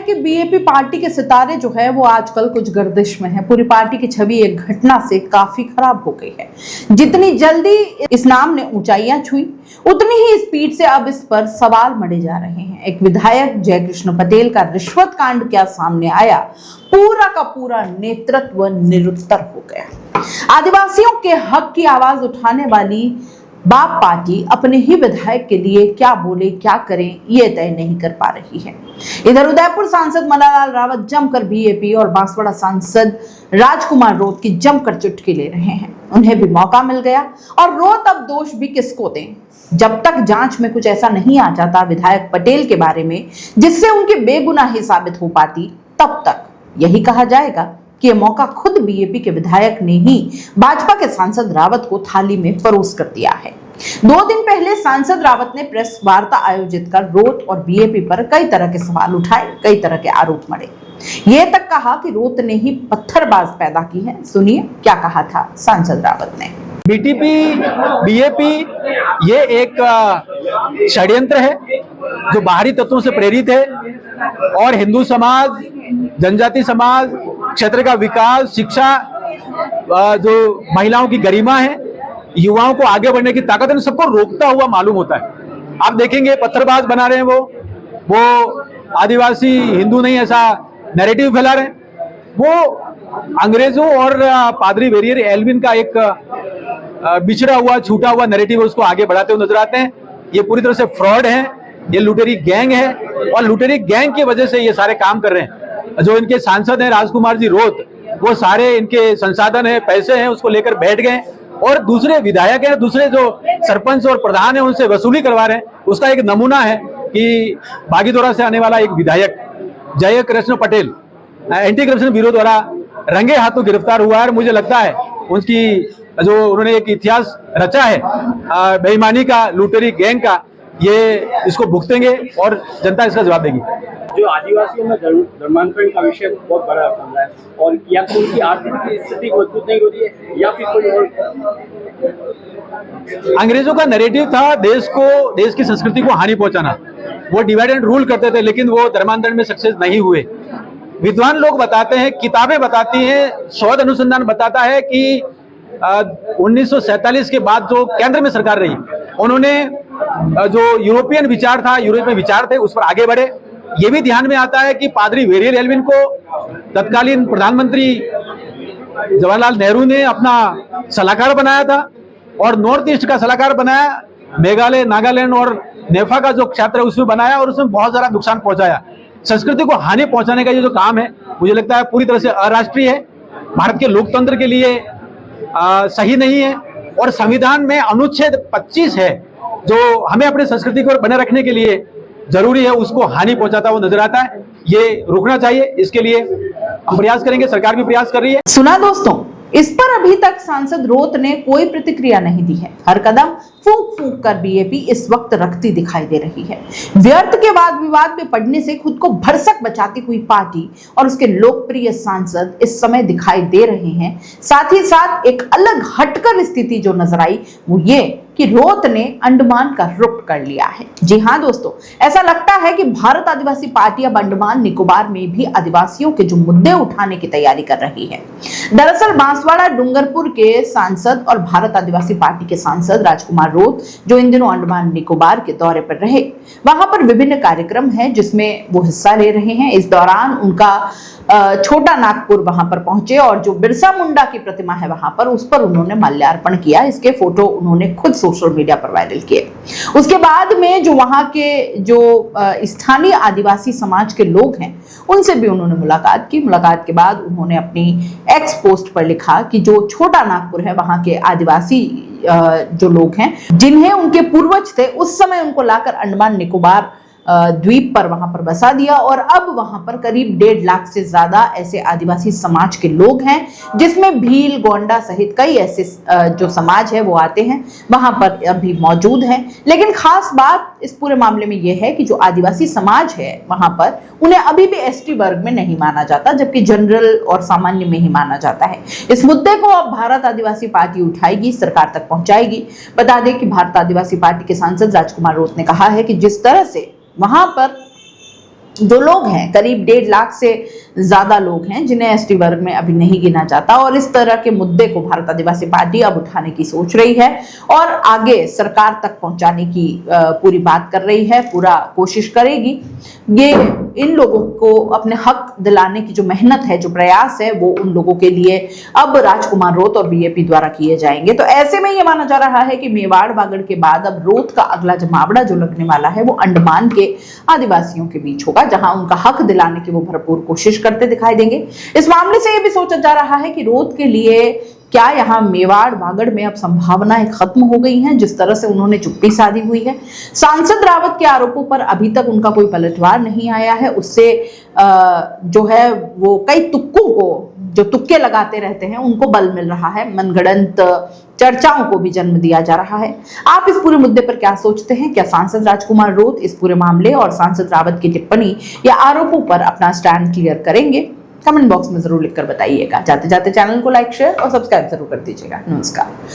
कि BAP party के सितारे जो है वो आजकल कुछ गर्दिश में है। पूरी पार्टी की छवि एक घटना से काफी खराब हो गई है। जितनी जल्दी इस नाम ने ऊंचाइयां छुई, उतनी ही स्पीड से अब इस पर सवाल मढ़े जा रहे हैं। एक विधायक जयकृष्ण पटेल का रिश्वत कांड क्या सामने आया, पूरा का पूरा नेतृत्व निरुत्तर हो गया। आदिवासियों के हक की आवाज उठाने वाली बाप पार्टी अपने ही विधायक के लिए क्या बोले क्या करें ये तय नहीं कर पा रही है। इधर उदयपुर सांसद मल्लालाल रावत जमकर बीएपी और बांसवाड़ा सांसद राजकुमार रोत की जमकर चुटकी ले रहे हैं। उन्हें भी मौका मिल गया और रोत अब दोष भी किसको दें। जब तक जांच में कुछ ऐसा नहीं आ जाता विधायक पटेल के बारे में जिससे उनकी बेगुनाही साबित हो पाती, तब तक यही कहा जाएगा कि यह मौका खुद बीएपी के विधायक ने ही भाजपा के सांसद रावत को थाली में परोस कर दिया है। 2 दिन पहले सांसद रावत ने प्रेस वार्ता आयोजित कर रोत और बीएपी पर कई तरह के सवाल उठाए, कई तरह के आरोप मढ़े। ये तक कहा कि रोत ने ही पत्थरबाज पैदा की है। सुनिए क्या कहा था सांसद रावत ने। बीएपी ये एक षड्यंत्र है जो बाहरी तत्वों से प्रेरित है और हिंदू समाज, जनजाति समाज, क्षेत्र का विकास, शिक्षा, जो महिलाओं की गरिमा है, युवाओं को आगे बढ़ने की ताकत है, सबको रोकता हुआ मालूम होता है। आप देखेंगे पत्थरबाज बना रहे हैं वो आदिवासी हिंदू नहीं ऐसा नैरेटिव फैला रहे हैं। वो अंग्रेजों और पादरी वेरियर एल्विन का एक बिछड़ा हुआ छूटा हुआ नैरेटिव उसको आगे बढ़ाते हुए नजर आते हैं। ये पूरी तरह से फ्रॉड है, ये लुटेरी गैंग है और लुटेरी गैंग की वजह से ये सारे काम कर रहे हैं। जो इनके सांसद हैं राजकुमार जी रोत, वो सारे इनके संसाधन है, पैसे हैं, उसको लेकर बैठ गए और दूसरे विधायक हैं, दूसरे जो सरपंच और प्रधान हैं उनसे वसूली करवा रहे हैं। उसका एक नमूना है कि बागीदोरा से आने वाला एक विधायक Jaikrishna Patel anti corruption bureau द्वारा रंगे हाथों गिरफ्तार हुआ है। मुझे लगता है उनकी जो उन्होंने एक इतिहास रचा है बेईमानी का, लुटेरी गैंग का, ये इसको भुगतेंगे और जनता इसका जवाब देगी। जो आदिवासियों में धर्मांतरण का विषय बहुत बड़ा चल रहा है और या तो उनकी आर्थिक स्थिति मजबूत नहीं हो रही है या फिर कोई और। अंग्रेजों का नैरेटिव था देश की संस्कृति को हानि पहुंचाना। वो डिवाइड एंड रूल करते थे लेकिन वो धर्मांतरण में सक्सेस नहीं हुए। विद्वान लोग बताते हैं, किताबें बताती हैं, शोध अनुसंधान बताता है कि 1947 के बाद जो केंद्र में सरकार रही, उन्होंने जो यूरोपियन विचार था, यूरोप में विचार थे, उस पर आगे बढ़े। ये भी ध्यान में आता है कि पादरी वेरियर एल्विन को तत्कालीन प्रधानमंत्री जवाहरलाल नेहरू ने अपना सलाहकार बनाया था और नॉर्थ ईस्ट का सलाहकार बनाया, मेघालय, नागालैंड और नेफा का जो क्षेत्र है उसमें बनाया और उसमें बहुत सारा नुकसान पहुंचाया। संस्कृति को हानि पहुंचाने का ये जो काम है, मुझे लगता है पूरी तरह से अराष्ट्रीय है, भारत के लोकतंत्र के लिए सही नहीं है। और संविधान में अनुच्छेद 25 है जो हमें अपने संस्कृति को बने रखने के लिए जरूरी है, उसको हानि पहुंचाता हुआ नजर आता है। ये रुकना चाहिए, इसके लिए हम प्रयास करेंगे, सरकार भी प्रयास कर रही है। सुना दोस्तों, इस पर अभी तक सांसद रोत ने कोई प्रतिक्रिया नहीं दी है। हर कदम फूंक फूंक कर बीएपी इस वक्त रखती दिखाई दे रही है। व्यर्थ के वाद विवाद में पड़ने से खुद को भरसक बचाती हुई पार्टी और उसके लोकप्रिय सांसद इस समय दिखाई दे रहे हैं। साथ ही साथ एक अलग हटकर स्थिति जो नजर आई वो ये कि रोत ने अंडमान का रुख कर लिया है। जी हाँ दोस्तों, ऐसा लगता है कि भारत आदिवासी पार्टी अब अंडमान निकोबार में भी आदिवासियों के जो मुद्दे उठाने की तैयारी कर रही है। दरअसल बांसवाड़ा डूंगरपुर के सांसद और भारत आदिवासी पार्टी के सांसद राजकुमार रोत जो इन दिनों अंडमान निकोबार के दौरे पर रहे, वहां पर विभिन्न कार्यक्रम हैं जिसमें वो हिस्सा ले रहे हैं। इस दौरान उनका छोटा नागपुर वहां पर पहुंचे और जो बिरसा मुंडा की प्रतिमा है वहां पर, उस पर उन्होंने माल्यार्पण किया। इसके फोटो उन्होंने खुद सोशल मीडिया पर वायरल किए। उसके बाद में जो वहां के जो स्थानीय आदिवासी समाज के लोग हैं उनसे भी उन्होंने मुलाकात की। मुलाकात के बाद उन्होंने अपनी एक्स पोस्ट पर लिखा कि जो छोटा नागपुर है वहां के आदिवासी जो लोग हैं जिन्हें उनके पूर्वज थे उस समय उनको लाकर अंडमान निकोबार द्वीप पर वहां पर बसा दिया और अब वहां पर करीब 1.5 लाख से ज्यादा ऐसे आदिवासी समाज के लोग हैं जिसमें भील, गोंडा सहित कई ऐसे जो समाज है वो आते हैं, वहां पर अभी मौजूद हैं। लेकिन खास बात इस पूरे मामले में यह है कि जो आदिवासी समाज है वहां पर उन्हें अभी भी एसटी वर्ग में नहीं माना जाता, जबकि जनरल और सामान्य में ही माना जाता है। इस मुद्दे को अब भारत आदिवासी पार्टी उठाएगी, सरकार तक पहुंचाएगी। बता दें कि भारत आदिवासी पार्टी के सांसद राजकुमार रोत ने कहा है कि जिस तरह से वहां पर जो लोग हैं, करीब 1.5 लाख से ज्यादा लोग हैं जिन्हें एसटी वर्ग में अभी नहीं गिना जाता, और इस तरह के मुद्दे को भारत आदिवासी पार्टी अब उठाने की सोच रही है और आगे सरकार तक पहुंचाने की पूरी बात कर रही है, पूरा कोशिश करेगी। ये इन लोगों को अपने हक दिलाने की जो मेहनत है, जो प्रयास है, वो उन लोगों के लिए अब राजकुमार रोत और बीएपी द्वारा किए जाएंगे। तो ऐसे में ये माना जा रहा है कि मेवाड़ बागड़ के बाद अब रोत का अगला जमावड़ा जो लगने वाला है वो अंडमान के आदिवासियों के बीच होगा, जहां उनका हक दिलाने की वो भरपूर कोशिश करते दिखाई देंगे। इस मामले से यह भी सोचा जा रहा है कि रोत के लिए क्या यहाँ मेवाड़ बागड़ में अब संभावनाएं खत्म हो गई हैं, जिस तरह से उन्होंने चुप्पी साधी हुई है। सांसद रावत के आरोपों पर अभी तक उनका कोई पलटवार नहीं आया है, उससे जो है वो कई तुक्कों को, जो तुक्के लगाते रहते हैं, उनको बल मिल रहा है, मनगढ़ंत चर्चाओं को भी जन्म दिया जा रहा है। आप इस पूरे मुद्दे पर क्या सोचते हैं? क्या सांसद राजकुमार रोत इस पूरे मामले और सांसद रावत की टिप्पणी या आरोपों पर अपना स्टैंड क्लियर करेंगे? कमेंट बॉक्स में जरूर लिखकर बताइएगा। जाते जाते चैनल को लाइक, शेयर और सब्सक्राइब जरूर कर दीजिएगा। नमस्कार।